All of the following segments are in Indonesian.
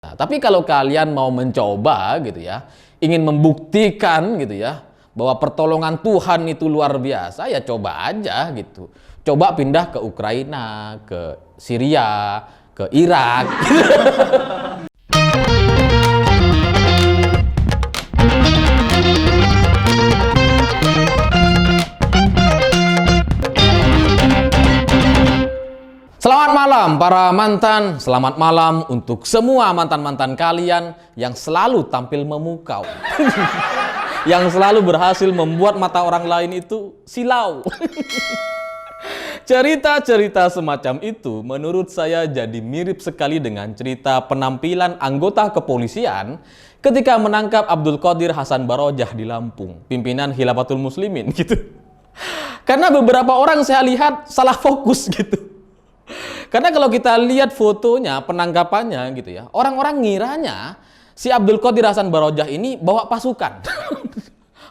Nah, tapi kalau kalian mau mencoba gitu ya, ingin membuktikan gitu ya, bahwa pertolongan Tuhan itu luar biasa, ya coba aja gitu. Coba pindah ke Ukraina, ke Syria, ke Irak. Selamat malam para mantan, selamat malam untuk semua mantan-mantan kalian yang selalu tampil memukau. Yang selalu berhasil membuat mata orang lain itu silau. Cerita-cerita semacam itu menurut saya jadi mirip sekali dengan cerita penampilan anggota kepolisian ketika menangkap Abdul Qadir Hasan Barojah di Lampung, pimpinan Khilafatul Muslimin gitu. Karena beberapa orang saya lihat salah fokus gitu. Karena kalau kita lihat fotonya, penangkapannya gitu ya, orang-orang ngiranya si Abdul Qadir Hasan Barojah ini bawa pasukan.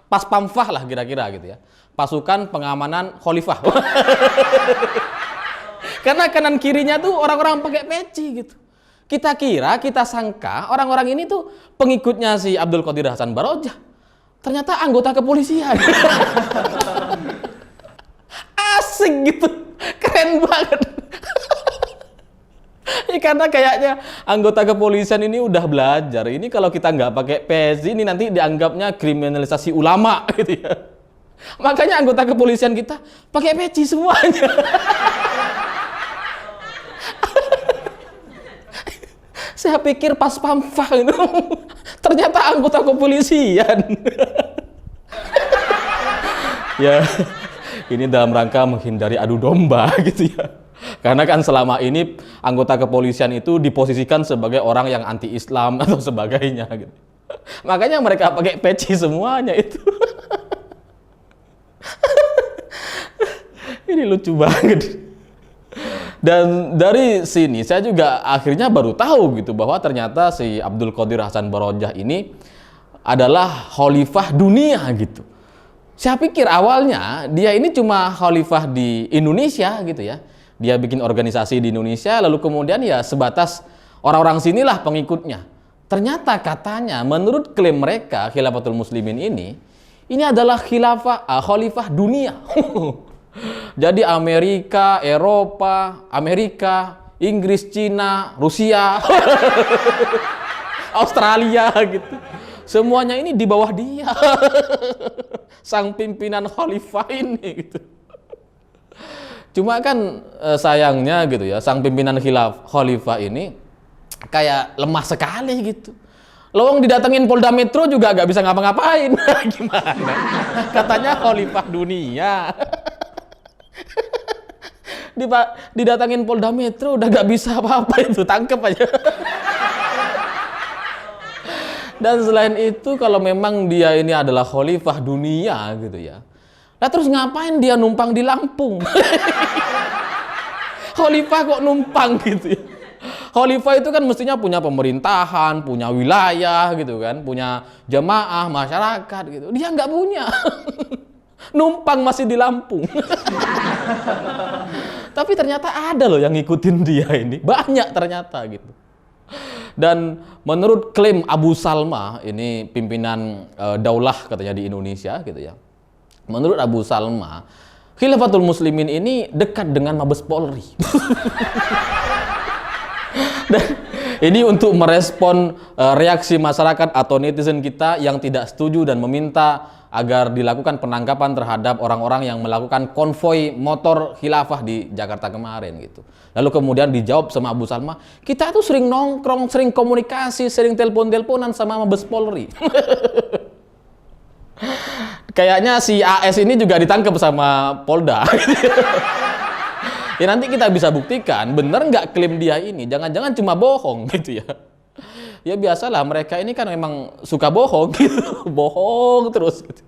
Pas pamfah lah kira-kira gitu ya. Pasukan pengamanan khalifah. Karena kanan kirinya tuh orang-orang pakai peci gitu. Kita sangka orang-orang ini tuh pengikutnya si Abdul Qadir Hasan Barojah. Ternyata anggota kepolisian. Asik gitu. Keren banget. Karena kayaknya anggota kepolisian ini udah belajar. Ini kalau kita nggak pakai peci ini nanti dianggapnya kriminalisasi ulama gitu ya. Makanya anggota kepolisian kita pakai peci semuanya. Saya pikir pas pamfah itu ternyata anggota kepolisian. Ya, ini dalam rangka menghindari adu domba gitu ya. Karena kan selama ini anggota kepolisian itu diposisikan sebagai orang yang anti-Islam atau sebagainya gitu. Makanya mereka pakai peci semuanya itu. Ini lucu banget. Dan dari sini saya juga akhirnya baru tahu gitu bahwa ternyata si Abdul Qadir Hasan Barojah ini adalah khalifah dunia gitu. Saya pikir awalnya dia ini cuma khalifah di Indonesia gitu ya. Dia bikin organisasi di Indonesia, lalu kemudian ya sebatas orang-orang sinilah pengikutnya. Ternyata katanya, menurut klaim mereka, Khilafatul Muslimin ini adalah khalifah dunia. Jadi Amerika, Eropa, Amerika, Inggris, Cina, Rusia, Australia gitu. Semuanya ini di bawah dia. Sang pimpinan khalifah ini gitu. Cuma kan sayangnya gitu ya, sang pimpinan khalifah ini kayak lemah sekali gitu. Lowong didatengin Polda Metro juga gak bisa ngapa-ngapain. Gimana? Katanya khalifah dunia. Didatengin Polda Metro udah gak bisa apa-apa itu, tangkep aja. Dan selain itu kalau memang dia ini adalah khalifah dunia gitu ya. Lah terus ngapain dia numpang di Lampung? Khalifah kok numpang gitu ya. Khalifah itu kan mestinya punya pemerintahan, punya wilayah gitu kan, punya jamaah, masyarakat gitu. Dia nggak punya. Numpang masih di Lampung. Tapi ternyata ada loh yang ngikutin dia ini. Banyak ternyata gitu. Dan menurut klaim Abu Salma, ini pimpinan daulah katanya di Indonesia gitu ya. Menurut Abu Salma, Khilafatul Muslimin ini dekat dengan Mabes Polri. Dan ini untuk merespon reaksi masyarakat atau netizen kita yang tidak setuju dan meminta agar dilakukan penangkapan terhadap orang-orang yang melakukan konvoi motor khilafah di Jakarta kemarin gitu. Lalu kemudian dijawab sama Abu Salma, kita tuh sering nongkrong, sering komunikasi, sering telepon-teleponan sama Mabes Polri. Kayaknya si AS ini juga ditangkap sama Polda. Ya nanti kita bisa buktikan bener nggak klaim dia ini. Jangan-jangan cuma bohong gitu ya. Ya biasalah mereka ini kan memang suka bohong gitu. Bohong terus gitu.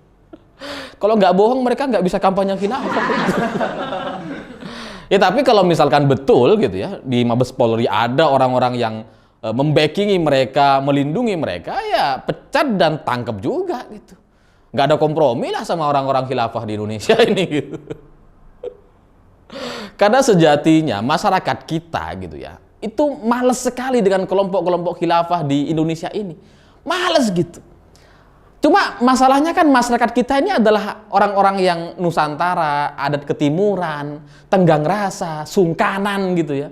Kalau nggak bohong mereka nggak bisa kampanye khilafah gitu. Ya tapi kalau misalkan betul gitu ya, di Mabes Polri ada orang-orang yang membackingi mereka, melindungi mereka, ya pecat dan tangkap juga gitu. Nggak ada kompromi lah sama orang-orang khilafah di Indonesia ini gitu. Karena sejatinya masyarakat kita gitu ya, itu males sekali dengan kelompok-kelompok khilafah di Indonesia ini. Males gitu. Cuma masalahnya kan masyarakat kita ini adalah orang-orang yang Nusantara, adat ketimuran, tenggang rasa, sungkanan gitu ya.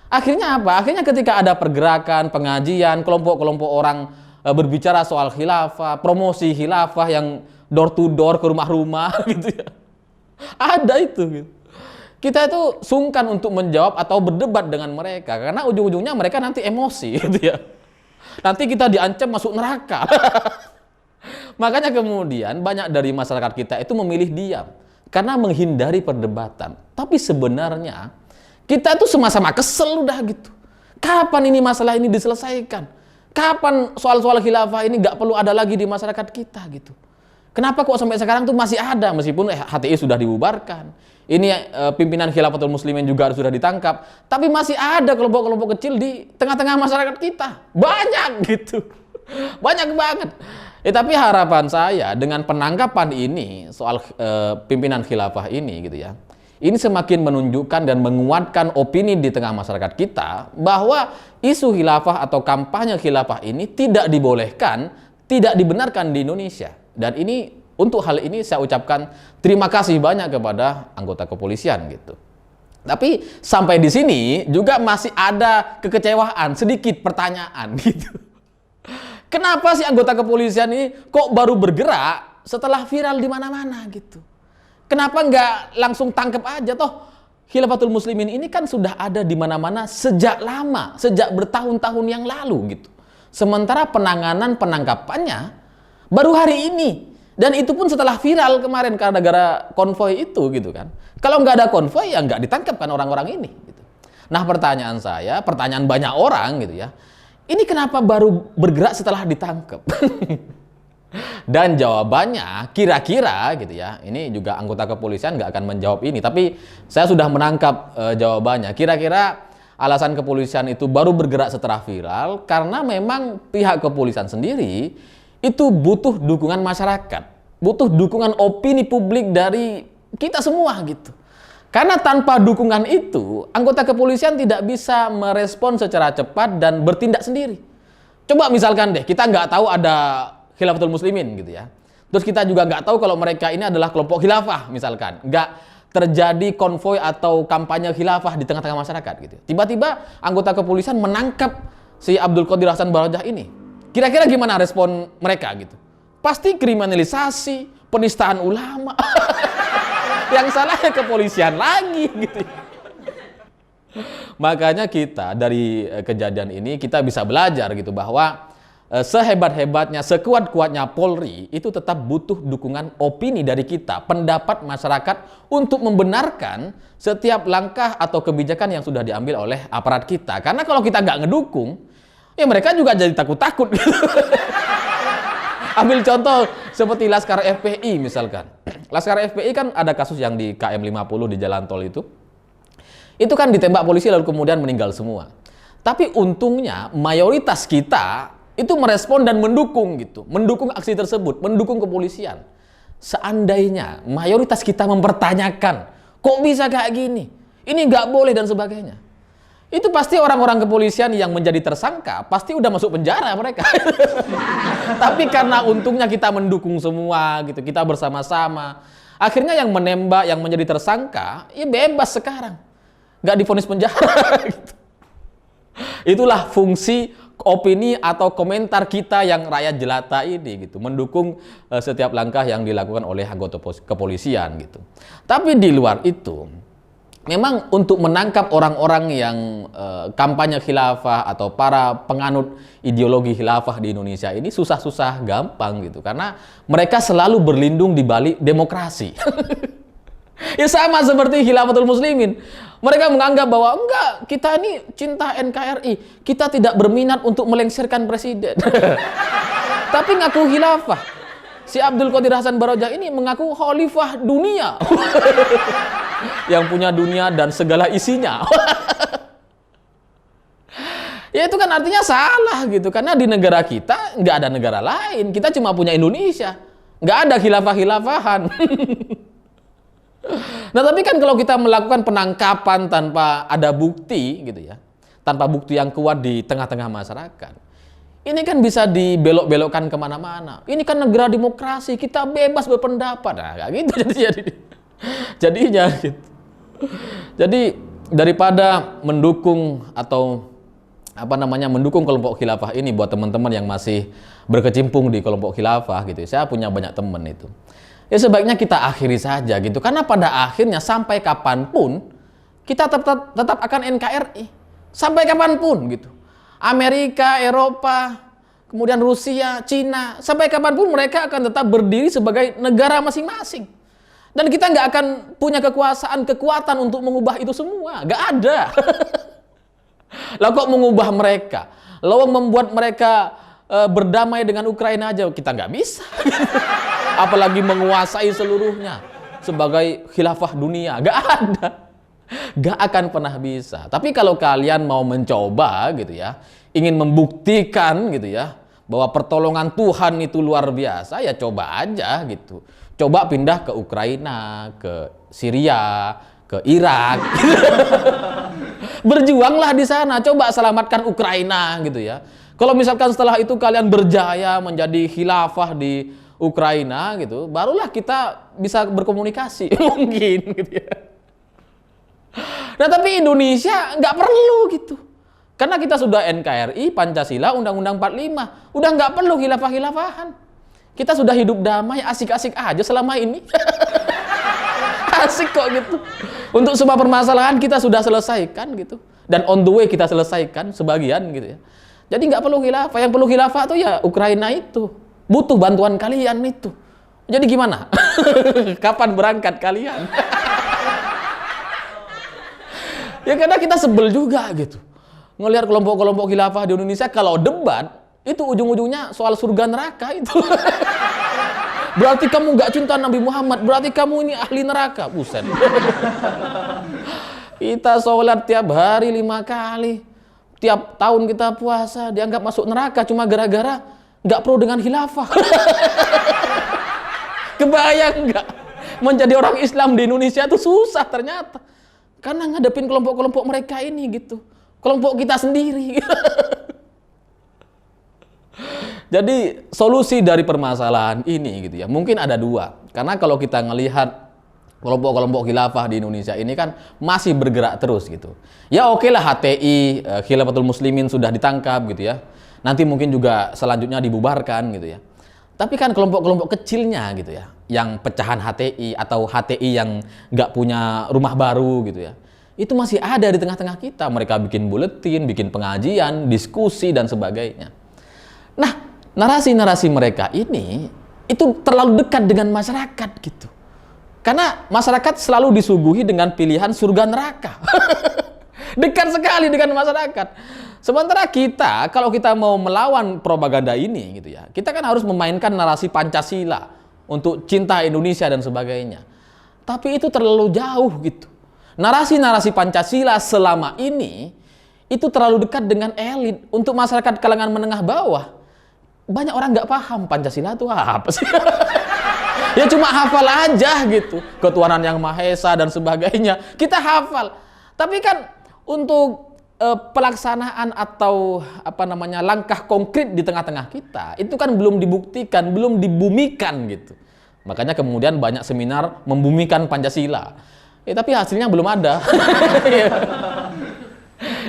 Akhirnya apa? Akhirnya ketika ada pergerakan, pengajian, kelompok-kelompok orang berbicara soal khilafah, promosi khilafah yang door to door ke rumah-rumah gitu ya. Ada itu gitu. Kita itu sungkan untuk menjawab atau berdebat dengan mereka karena ujung-ujungnya mereka nanti emosi gitu ya. Nanti kita diancam masuk neraka. Makanya kemudian banyak dari masyarakat kita itu memilih diam karena menghindari perdebatan. Tapi sebenarnya kita tuh sama-sama kesel udah gitu. Kapan ini masalah ini diselesaikan? Kapan soal-soal khilafah ini nggak perlu ada lagi di masyarakat kita gitu? Kenapa kok sampai sekarang tuh masih ada meskipun HTI sudah dibubarkan? Ini pimpinan Khilafatul Muslimin juga sudah ditangkap, tapi masih ada kelompok-kelompok kecil di tengah-tengah masyarakat kita. Banyak gitu. Banyak banget. Tapi harapan saya dengan penangkapan ini soal pimpinan khilafah ini gitu ya. Ini semakin menunjukkan dan menguatkan opini di tengah masyarakat kita bahwa isu khilafah atau kampanye khilafah ini tidak dibolehkan, tidak dibenarkan di Indonesia. Dan ini untuk hal ini saya ucapkan terima kasih banyak kepada anggota kepolisian gitu. Tapi sampai di sini juga masih ada kekecewaan, sedikit pertanyaan gitu. Kenapa sih anggota kepolisian ini kok baru bergerak setelah viral di mana-mana gitu? Kenapa nggak langsung tangkap aja toh? Khilafatul Muslimin ini kan sudah ada di mana-mana sejak lama, sejak bertahun-tahun yang lalu gitu. Sementara penangkapannya baru hari ini. Dan itu pun setelah viral kemarin karena gara konvoy itu gitu kan. Kalau nggak ada konvoy ya nggak ditangkap kan orang-orang ini. Gitu. Nah pertanyaan saya, pertanyaan banyak orang gitu ya. Ini kenapa baru bergerak setelah ditangkap? Dan jawabannya kira-kira gitu ya. Ini juga anggota kepolisian nggak akan menjawab ini. Tapi saya sudah menangkap jawabannya. Kira-kira alasan kepolisian itu baru bergerak setelah viral karena memang pihak kepolisian sendiri itu butuh dukungan masyarakat, butuh dukungan opini publik dari kita semua gitu. Karena tanpa dukungan itu, anggota kepolisian tidak bisa merespon secara cepat dan bertindak sendiri. Coba misalkan deh, kita nggak tahu ada Khilafatul Muslimin gitu ya. Terus kita juga nggak tahu kalau mereka ini adalah kelompok khilafah misalkan. Nggak terjadi konvoy atau kampanye khilafah di tengah-tengah masyarakat gitu. Tiba-tiba anggota kepolisian menangkap si Abdul Qadir Hasan Barojah ini. Kira-kira gimana respon mereka gitu? Pasti kriminalisasi, penistaan ulama. Yang salahnya kepolisian lagi gitu. Makanya kita dari kejadian ini kita bisa belajar gitu bahwa sehebat-hebatnya, sekuat-kuatnya Polri itu tetap butuh dukungan opini dari kita, pendapat masyarakat untuk membenarkan setiap langkah atau kebijakan yang sudah diambil oleh aparat kita. Karena kalau kita nggak ngedukung, ya mereka juga jadi takut-takut. Ambil contoh seperti Laskar FPI misalkan. Laskar FPI kan ada kasus yang di KM 50 di jalan tol itu. Itu kan ditembak polisi lalu kemudian meninggal semua. Tapi untungnya mayoritas kita itu merespon dan mendukung gitu. Mendukung aksi tersebut, mendukung kepolisian. Seandainya mayoritas kita mempertanyakan, kok bisa kayak gini? Ini nggak boleh dan sebagainya. Itu pasti orang-orang kepolisian yang menjadi tersangka pasti udah masuk penjara mereka. Tapi karena untungnya kita mendukung semua gitu, kita bersama-sama. Akhirnya yang menembak, yang menjadi tersangka, ya bebas sekarang. Nggak divonis penjara. Gitu. Itulah fungsi opini atau komentar kita yang rakyat jelata ini gitu, mendukung setiap langkah yang dilakukan oleh anggota kepolisian gitu. Tapi di luar itu, memang untuk menangkap orang-orang yang kampanye khilafah atau para penganut ideologi khilafah di Indonesia ini susah-susah gampang gitu. Karena mereka selalu berlindung di balik demokrasi. Ya sama seperti Khilafatul Muslimin. Mereka menganggap bahwa enggak, kita ini cinta NKRI. Kita tidak berminat untuk melengsarkan presiden. Tapi ngaku khilafah. Si Abdul Qadir Hasan Barojah ini mengaku khalifah dunia. Yang punya dunia dan segala isinya. Ya itu kan artinya salah gitu. Karena di negara kita nggak ada negara lain. Kita cuma punya Indonesia. Nggak ada khilafah-khilafahan. Nah tapi kan kalau kita melakukan penangkapan tanpa ada bukti gitu ya. tanpa bukti yang kuat di tengah-tengah masyarakat. Ini kan bisa dibelok-belokkan kemana-mana. Ini kan negara demokrasi, kita bebas berpendapat. Nah, kayak gitu jadinya gitu. Jadi daripada mendukung atau mendukung kelompok khilafah ini, buat teman-teman yang masih berkecimpung di kelompok khilafah gitu, saya punya banyak teman itu. Ya sebaiknya kita akhiri saja gitu, karena pada akhirnya sampai kapanpun kita tetap akan NKRI, sampai kapanpun gitu. Amerika, Eropa, kemudian Rusia, Cina, sampai kapanpun mereka akan tetap berdiri sebagai negara masing-masing. Dan kita nggak akan punya kekuatan untuk mengubah itu semua. Nggak ada. Lah kok mengubah mereka? Lalu membuat mereka berdamai dengan Ukraina aja kita nggak bisa. Apalagi menguasai seluruhnya sebagai khilafah dunia. Nggak ada. Nggak akan pernah bisa. Tapi kalau kalian mau mencoba gitu ya, ingin membuktikan gitu ya, bahwa pertolongan Tuhan itu luar biasa, ya coba aja gitu. Coba pindah ke Ukraina, ke Syria, ke Irak. Berjuanglah di sana, coba selamatkan Ukraina gitu ya. Kalau misalkan setelah itu kalian berjaya menjadi khilafah di Ukraina gitu, barulah kita bisa berkomunikasi mungkin gitu ya. Nah tapi Indonesia nggak perlu gitu. Karena kita sudah NKRI, Pancasila, Undang-Undang 45. Udah nggak perlu khilafah-khilafahan. Kita sudah hidup damai, asik-asik aja selama ini. Asik kok gitu. Untuk semua permasalahan kita sudah selesaikan gitu. Dan on the way kita selesaikan sebagian gitu ya. Jadi nggak perlu khilafah. Yang perlu khilafah tuh ya Ukraina itu. Butuh bantuan kalian itu. Jadi gimana? Kapan berangkat kalian? Ya karena kita sebel juga gitu. Ngelihat kelompok-kelompok khilafah di Indonesia kalau debat itu ujung-ujungnya soal surga neraka itu. Berarti kamu nggak cinta Nabi Muhammad, berarti kamu ini ahli neraka. Buset. Kita sholat tiap hari 5 kali, tiap tahun kita puasa, dianggap masuk neraka cuma gara-gara nggak pro dengan khilafah. Kebayang nggak? Menjadi orang Islam di Indonesia itu susah ternyata. Karena ngadepin kelompok-kelompok mereka ini gitu. Kelompok kita sendiri. Jadi solusi dari permasalahan ini gitu ya, mungkin ada 2. Karena kalau kita ngelihat kelompok-kelompok khilafah di Indonesia ini kan masih bergerak terus gitu. Ya oke lah HTI, Khilafatul Muslimin sudah ditangkap gitu ya. Nanti mungkin juga selanjutnya dibubarkan gitu ya. Tapi kan kelompok-kelompok kecilnya gitu ya, yang pecahan HTI atau HTI yang nggak punya rumah baru gitu ya, itu masih ada di tengah-tengah kita. Mereka bikin buletin, bikin pengajian, diskusi dan sebagainya. Nah, narasi-narasi mereka ini itu terlalu dekat dengan masyarakat gitu. Karena masyarakat selalu disuguhi dengan pilihan surga neraka. Dekat sekali dengan masyarakat. Sementara kita, kalau kita mau melawan propaganda ini gitu ya, kita kan harus memainkan narasi Pancasila untuk cinta Indonesia dan sebagainya. Tapi itu terlalu jauh gitu. Narasi-narasi Pancasila selama ini itu terlalu dekat dengan elit. Untuk masyarakat kalangan menengah bawah, banyak orang nggak paham Pancasila itu apa sih. Ya cuma hafal aja gitu, ketuhanan yang Maha Esa dan sebagainya kita hafal. Tapi kan untuk pelaksanaan atau langkah konkret di tengah-tengah kita itu kan belum dibuktikan, belum dibumikan gitu. Makanya kemudian banyak seminar membumikan Pancasila. Tapi hasilnya belum ada.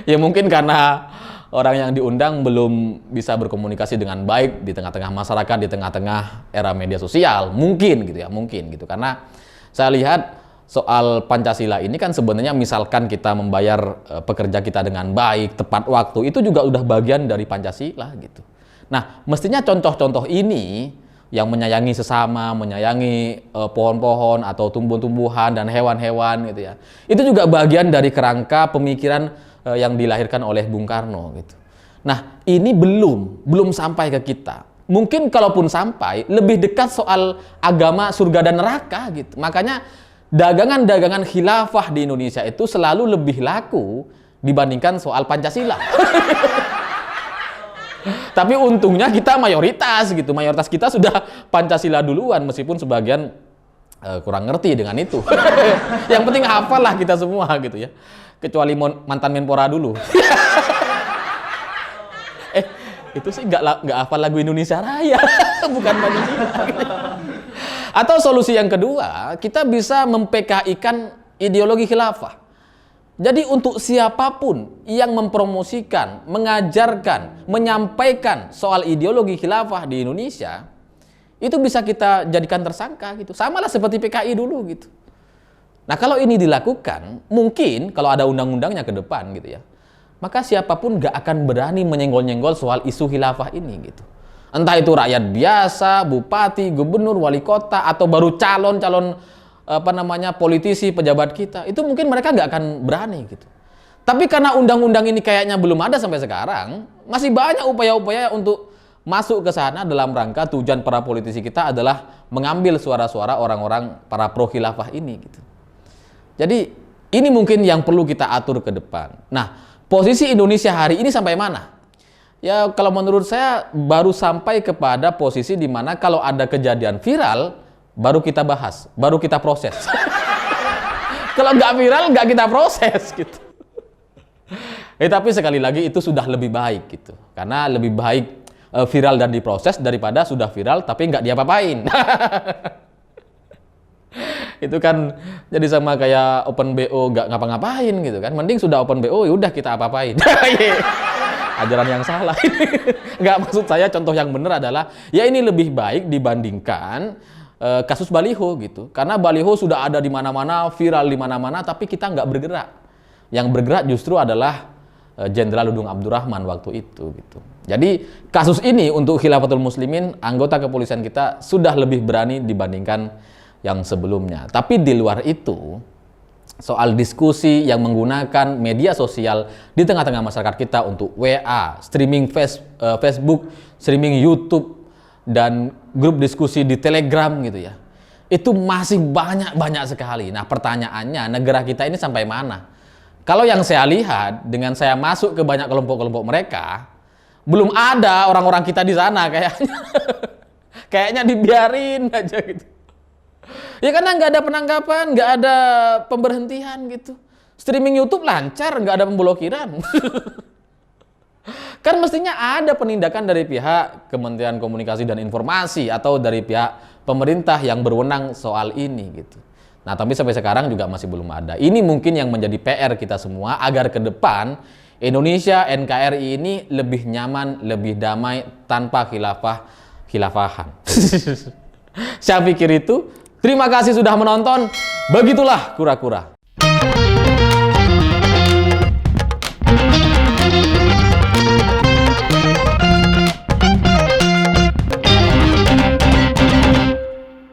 Ya mungkin karena orang yang diundang belum bisa berkomunikasi dengan baik di tengah-tengah masyarakat, di tengah-tengah era media sosial, mungkin gitu. Karena saya lihat soal Pancasila ini kan sebenarnya misalkan kita membayar pekerja kita dengan baik, tepat waktu, itu juga udah bagian dari Pancasila gitu. Nah, mestinya contoh-contoh ini yang menyayangi sesama, menyayangi pohon-pohon atau tumbuh-tumbuhan dan hewan-hewan gitu ya. Itu juga bagian dari kerangka pemikiran yang dilahirkan oleh Bung Karno gitu. Nah, ini belum sampai ke kita. Mungkin kalaupun sampai, lebih dekat soal agama surga dan neraka gitu. Makanya dagangan-dagangan khilafah di Indonesia itu selalu lebih laku dibandingkan soal Pancasila. Tapi untungnya kita mayoritas gitu. Mayoritas kita sudah Pancasila duluan, meskipun sebagian kurang ngerti dengan itu. Yang penting hafal lah kita semua gitu ya. Kecuali mantan Menpora dulu. Itu sih nggak hafal lagu Indonesia Raya, bukan Pancasila. Atau solusi yang kedua, kita bisa mem-PKI-kan ideologi khilafah. Jadi untuk siapapun yang mempromosikan, mengajarkan, menyampaikan soal ideologi khilafah di Indonesia, itu bisa kita jadikan tersangka gitu. Samalah seperti PKI dulu gitu. Nah kalau ini dilakukan, mungkin kalau ada undang-undangnya ke depan gitu ya, maka siapapun gak akan berani menyenggol-nyenggol soal isu khilafah ini gitu. Entah itu rakyat biasa, bupati, gubernur, wali kota, atau baru calon-calon politisi, pejabat kita, itu mungkin mereka gak akan berani gitu. Tapi karena undang-undang ini kayaknya belum ada sampai sekarang, masih banyak upaya-upaya untuk masuk ke sana dalam rangka tujuan para politisi kita adalah mengambil suara-suara orang-orang para pro khilafah ini gitu. Jadi ini mungkin yang perlu kita atur ke depan. Nah, posisi Indonesia hari ini sampai mana? Ya kalau menurut saya baru sampai kepada posisi di mana kalau ada kejadian viral baru kita bahas, baru kita proses. Kalau nggak viral nggak kita proses gitu. Tapi sekali lagi itu sudah lebih baik gitu. Karena lebih baik viral dan diproses daripada sudah viral tapi nggak diapa-apain. Itu kan jadi sama kayak open BO nggak ngapa-ngapain gitu kan. Mending sudah open BO ya udah kita apa-apain. Ajaran yang salah. Nggak, maksud saya contoh yang benar adalah ya ini lebih baik dibandingkan kasus baliho gitu. Karena baliho sudah ada di mana-mana, viral di mana-mana, tapi kita nggak bergerak. Yang bergerak justru adalah Jenderal Dudung Abdurrahman waktu itu gitu. Jadi kasus ini untuk Khilafatul Muslimin, anggota kepolisian kita sudah lebih berani dibandingkan yang sebelumnya. Tapi di luar itu, soal diskusi yang menggunakan media sosial di tengah-tengah masyarakat kita untuk WA, streaming Facebook, streaming YouTube, dan grup diskusi di Telegram gitu ya. Itu masih banyak sekali. Nah pertanyaannya, negara kita ini sampai mana? Kalau yang saya lihat, dengan saya masuk ke banyak kelompok-kelompok mereka, belum ada orang-orang kita di sana kayaknya. Kayaknya dibiarin aja gitu. Ya karena nggak ada penangkapan, nggak ada pemberhentian gitu. Streaming YouTube lancar, nggak ada pemblokiran. Kan mestinya ada penindakan dari pihak Kementerian Komunikasi dan Informasi atau dari pihak pemerintah yang berwenang soal ini gitu. Nah tapi sampai sekarang juga masih belum ada. Ini mungkin yang menjadi PR kita semua agar ke depan Indonesia NKRI ini lebih nyaman, lebih damai tanpa khilafahan. Saya pikir itu. Terima kasih sudah menonton. Begitulah kura-kura.